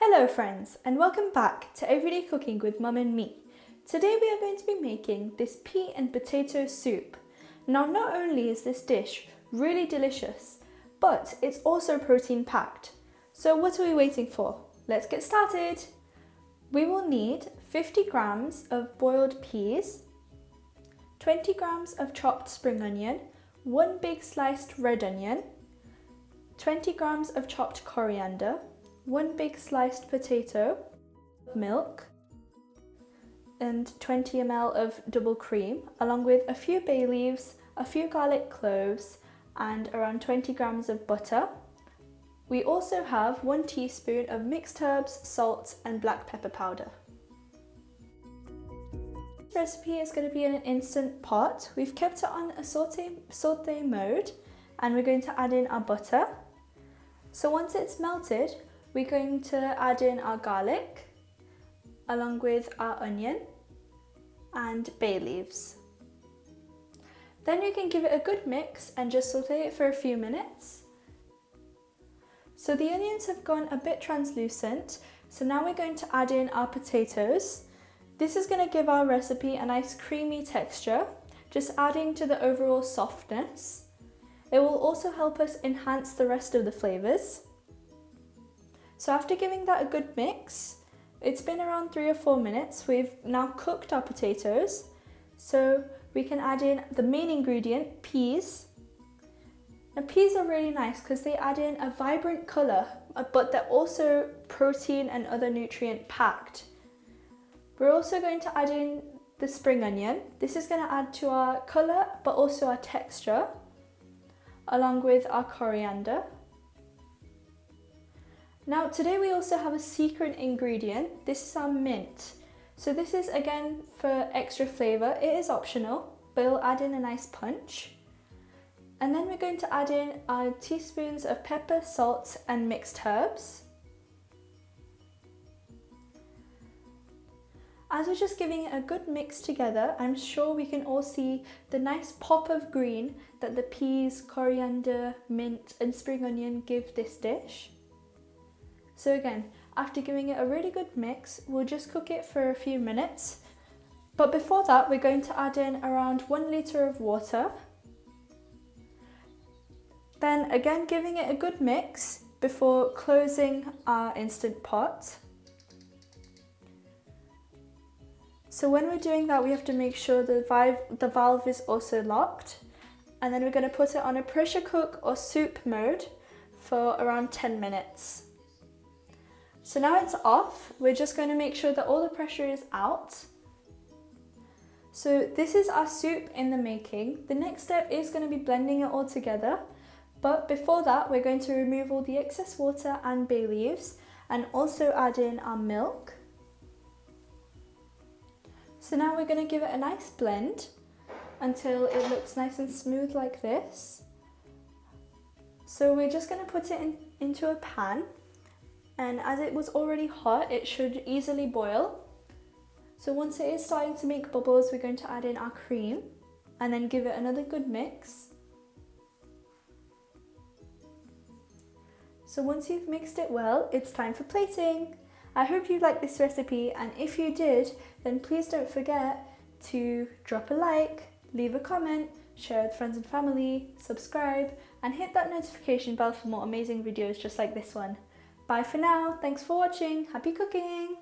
Hello friends, and welcome back to Everyday Cooking with Mum and Me. Today we are going to be making this pea and potato soup. Now not only is this dish really delicious, but it's also protein packed. So what are we waiting for? Let's get started. We will need 50 grams of boiled peas, 20 grams of chopped spring onion, 1 big sliced red onion, 20 grams of chopped coriander, 1 big sliced potato, milk, and 20 ml of double cream, along with a few bay leaves, a few garlic cloves, and around 20 grams of butter. We also have 1 teaspoon of mixed herbs, salt, and black pepper powder. This recipe is going to be in an instant pot. We've kept it on a saute mode, and we're going to add in our butter. So once it's melted, we're going to add in our garlic, along with our onion and bay leaves. Then you can give it a good mix and just saute it for a few minutes. So the onions have gone a bit translucent, so now we're going to add in our potatoes. This is going to give our recipe a nice creamy texture, just adding to the overall softness. It will also help us enhance the rest of the flavours. So after giving that a good mix, it's been around 3 or 4 minutes, we've now cooked our potatoes. So we can add in the main ingredient, peas. Now peas are really nice because they add in a vibrant colour, but they're also protein and other nutrient packed. We're also going to add in the spring onion. This is going to add to our colour but also our texture, along with our coriander. Now today we also have a secret ingredient. This is our mint. So this is again for extra flavour. It is optional, but it'll add in a nice punch. And then we're going to add in our teaspoons of pepper, salt, and mixed herbs. As we're just giving it a good mix together, I'm sure we can all see the nice pop of green that the peas, coriander, mint, and spring onion give this dish. So again, after giving it a really good mix, we'll just cook it for a few minutes. But before that, we're going to add in around 1 litre of water. Then again, giving it a good mix before closing our instant pot. So when we're doing that, we have to make sure the valve is also locked. And then we're going to put it on a pressure cook or soup mode for around 10 minutes. So now it's off, we're just going to make sure that all the pressure is out. So this is our soup in the making. The next step is going to be blending it all together. But before that, we're going to remove all the excess water and bay leaves and also add in our milk. So now we're going to give it a nice blend until it looks nice and smooth like this. So we're just going to put it into a pan. And as it was already hot, it should easily boil. So once it is starting to make bubbles, we're going to add in our cream and then give it another good mix. So once you've mixed it well, it's time for plating. I hope you liked this recipe, and if you did, then please don't forget to drop a like, leave a comment, share with friends and family, subscribe, and hit that notification bell for more amazing videos just like this one. Bye for now, thanks for watching, happy cooking!